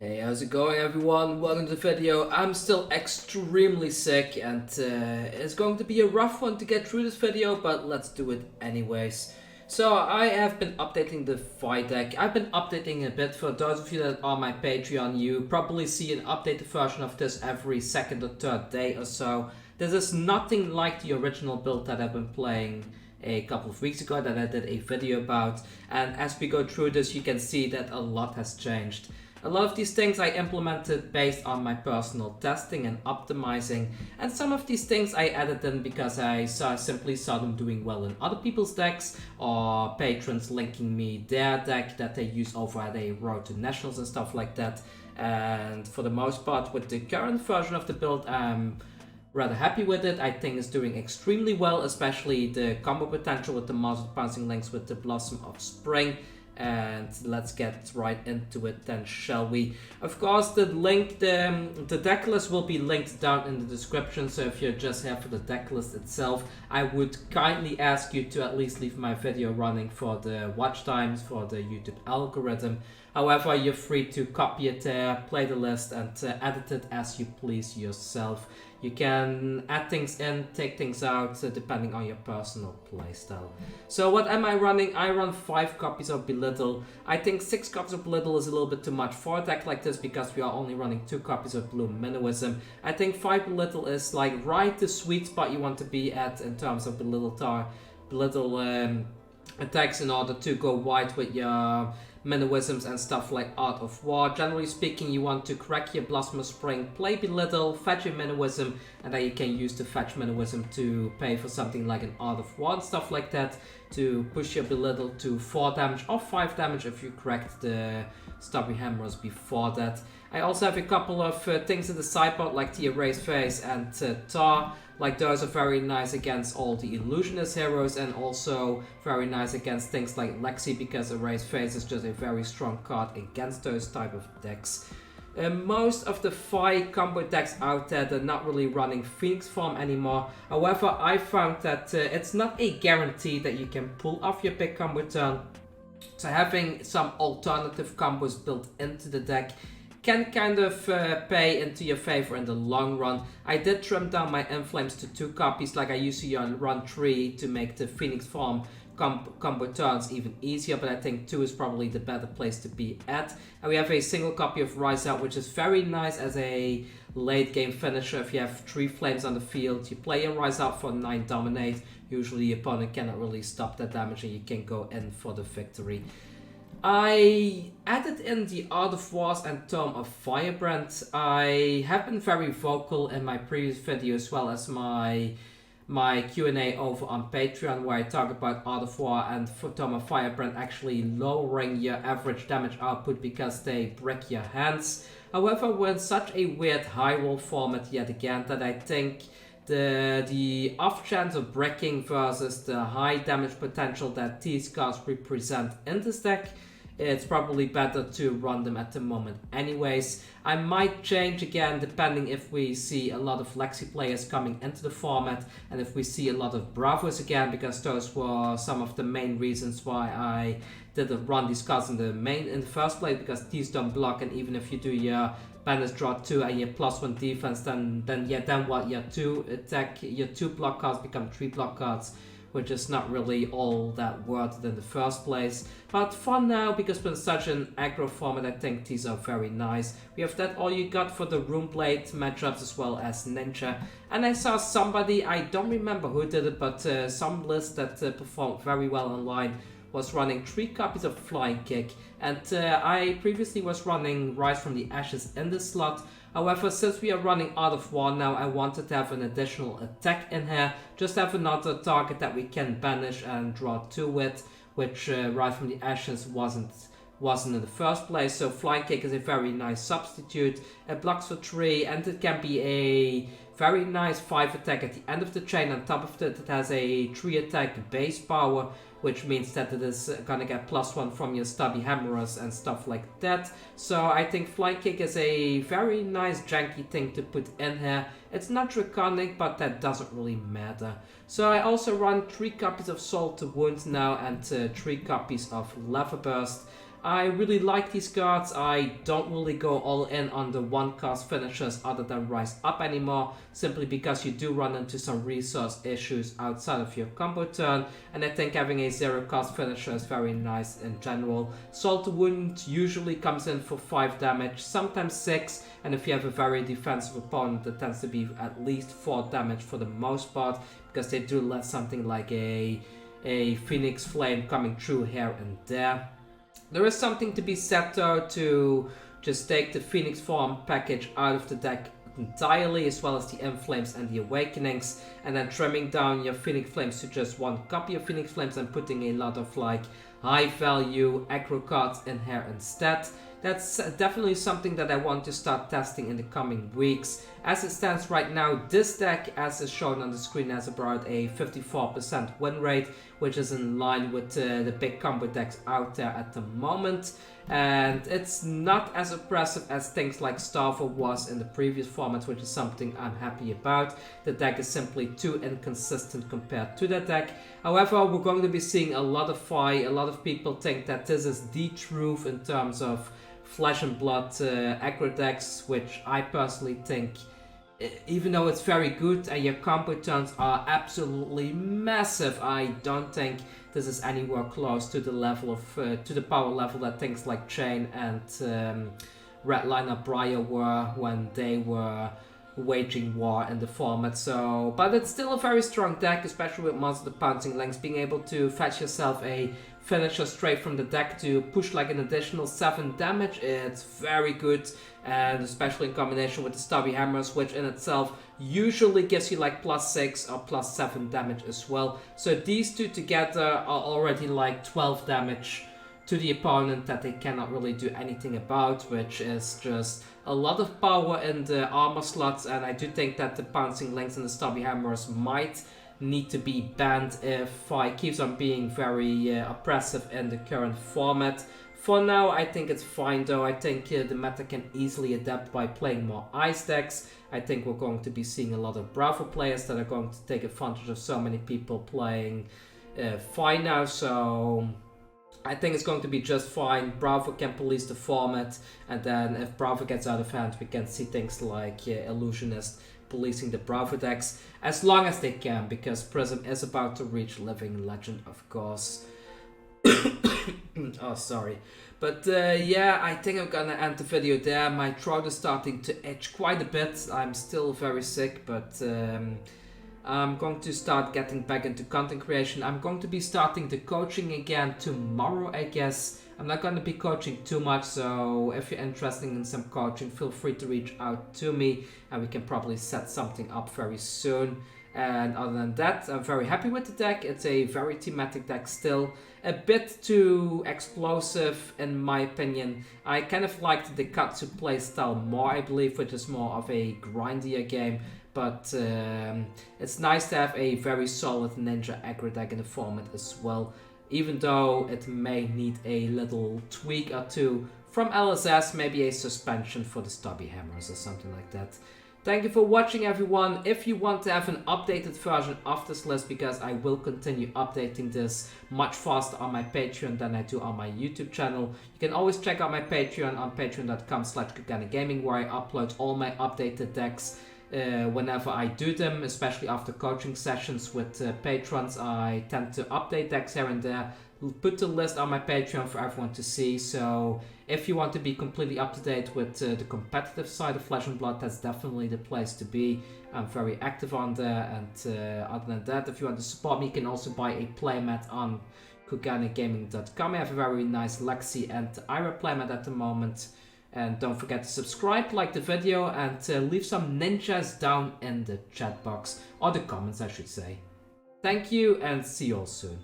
Hey, how's it going everyone? Welcome to the video. I'm still extremely sick and it's going to be a rough one to get through this video, but let's do it anyways. So I have been updating the Fai Deck. I've been updating a bit. For those of you that are on my Patreon, you probably see an updated version of this every second or third day or so. This is nothing like the original build that I've been playing a couple of weeks ago that I did a video about, and as we go through this you can see that a lot has changed. A lot of these things I implemented based on my personal testing and optimizing, and some of these things I added in because I simply saw them doing well in other people's decks, or patrons linking me their deck that they use over at a Road to Nationals and stuff like that. And for the most part, with the current version of the build, I'm rather happy with it. I think it's doing extremely well, especially the combo potential with the Master of Pouncing Links with the Blossom of Spring. And let's get right into it then, shall we? Of course, the decklist will be linked down in the description, so if you're just here for the decklist itself, I would kindly ask you to at least leave my video running for the watch times, for the YouTube algorithm. However, you're free to copy it there, play the list, and edit it as you please yourself. You can add things in, take things out, depending on your personal playstyle. So what am I running? I run 5 copies of Belittle. I think 6 copies of Belittle is a little bit too much for a deck like this because we are only running 2 copies of Blue Minnowism. I think 5 Belittle is like right the sweet spot you want to be at in terms of Belittle attacks in order to go wide with your Minnowisms and stuff like Art of War. Generally speaking, you want to crack your Blossom of Spring, play Belittle, fetch your Minnowism, and then you can use the fetch Minnowism to pay for something like an Art of War and stuff like that, to push your Belittle to 4 damage or 5 damage if you cracked the Stubby Hammers before that. I also have a couple of things in the sideboard like the Erased Face and Thaw. Like those are very nice against all the Illusionist heroes, and also very nice against things like Lexi, because Erased Face is just a very strong card against those type of decks. Most of the Fai combo decks out there, they're not really running Phoenix form anymore. However, I found that it's not a guarantee that you can pull off your big combo turn. So having some alternative combos built into the deck can kind of pay into your favor in the long run. I did trim down my Inflames to 2 copies, like I usually run 3 to make the Phoenix form combo turns even easier, but I think 2 is probably the better place to be at. And we have a single copy of Rise Out, which is very nice as a late game finisher. If you have 3 flames on the field, you play a Rise Out for 9 dominate. Usually the opponent cannot really stop that damage and you can go in for the victory. I added in the Art of Wars and Tome of Firebrand. I have been very vocal in my previous video as well as my Q&A over on Patreon, where I talk about Art of War and for Tome of Firebrand actually lowering your average damage output because they brick your hands. However, we're in such a weird high roll format yet again that I think the off chance of bricking versus the high damage potential that these cards represent in this deck, it's probably better to run them at the moment anyways. I might change again depending if we see a lot of Lexi players coming into the format and if we see a lot of Bravos again, because those were some of the main reasons why I didn't run these cards in the first place, because these don't block, and even if you do your Banish draw 2 and your +1 defense, then what, your 2 block cards become 3 block cards, which is not really all that worth it in the first place. But for now, because we're in such an aggro format, I think these are very nice. We have that All You Got for the Runeblade matchups as well as Ninja. And I saw somebody, I don't remember who did it, but some list that performed very well online was running 3 copies of Flying Kick, and I previously was running Rise from the Ashes in this slot. However, since we are running Art of War now, I wanted to have an additional attack in here, just have another target that we can banish and draw 2 with, which Rise from the Ashes wasn't in the first place. So Flying Kick is a very nice substitute. It blocks for 3, and it can be a very nice 5 attack at the end of the chain. On top of it, it has a 3 attack base power, which means that it is gonna get +1 from your Stubby Hammerers and stuff like that. So I think Flying Kick is a very nice janky thing to put in here. It's not draconic, but that doesn't really matter. So I also run 3 copies of Soul to Wound now and 3 copies of Lava Burst. I really like these cards. I don't really go all in on the one cast finishers other than Rise Up anymore, simply because you do run into some resource issues outside of your combo turn, and I think having a 0 cost finisher is very nice in general. Salt Wound usually comes in for 5 damage, sometimes 6, and if you have a very defensive opponent, it tends to be at least 4 damage for the most part, because they do let something like a Phoenix Flame coming through here and there. There is something to be said though to just take the Phoenix Form package out of the deck entirely, as well as the Inflames and the Awakenings, and then trimming down your Phoenix Flames to just 1 copy of Phoenix Flames and putting a lot of like high value aggro cards in here instead. That's definitely something that I want to start testing in the coming weeks. As it stands right now, this deck, as is shown on the screen, has about a 54% win rate, which is in line with the big combo decks out there at the moment. And it's not as impressive as things like Thaw was in the previous format, which is something I'm happy about. The deck is simply too inconsistent compared to that deck. However, we're going to be seeing a lot of Fai. A lot of people think that this is the truth in terms of Flesh and Blood aggro decks, which I personally think, even though it's very good and your combo turns are absolutely massive, I don't think this is anywhere close to the level of to the power level that things like Chain and Redliner Briar were when they were waging war in the format. So, but it's still a very strong deck, especially with Monster the Pouncing Lynx. Being able to fetch yourself a finisher straight from the deck to push like an additional 7 damage, it's very good, and especially in combination with the Stubby Hammers, which in itself usually gives you like +6 or +7 damage as well. So these two together are already like 12 damage to the opponent that they cannot really do anything about, which is just a lot of power in the armor slots. And I do think that the Pouncing Lynx and the Stubby Hammers might need to be banned if Fai keeps on being very oppressive in the current format. For now, I think it's fine though. I think the meta can easily adapt by playing more ice decks. I think we're going to be seeing a lot of Bravo players that are going to take advantage of so many people playing Fai now, so I think it's going to be just fine. Bravo can police the format, and then if Bravo gets out of hand, we can see things like Illusionist policing the Bravo decks, as long as they can, because Prism is about to reach Living Legend, of course. Oh, sorry. But yeah, I think I'm gonna end the video there. My throat is starting to itch quite a bit. I'm still very sick, but I'm going to start getting back into content creation. I'm going to be starting the coaching again tomorrow, I guess. I'm not going to be coaching too much, so if you're interested in some coaching, feel free to reach out to me, and we can probably set something up very soon. And other than that, I'm very happy with the deck. It's a very thematic deck still. A bit too explosive in my opinion. I kind of liked the Katsu playstyle more, I believe, which is more of a grindier game. But it's nice to have a very solid ninja aggro deck in the format as well, even though it may need a little tweak or two from LSS, maybe a suspension for the Stubby Hammers or something like that. Thank you for watching, everyone. If you want to have an updated version of this list, because I will continue updating this much faster on my Patreon than I do on my YouTube channel, you can always check out my Patreon on patreon.com/KuganeGaming, where I upload all my updated decks whenever I do them, especially after coaching sessions with patrons. I tend to update decks here and there, put the list on my Patreon for everyone to see. So if you want to be completely up to date with the competitive side of Flesh and Blood, that's definitely the place to be. I'm very active on there, and other than that, if you want to support me, you can also buy a playmat on KuganeGaming.com. I have a very nice Lexi and Ira playmat at the moment. And don't forget to subscribe, like the video, and leave some ninjas down in the chat box, or the comments I should say. Thank you, and see you all soon.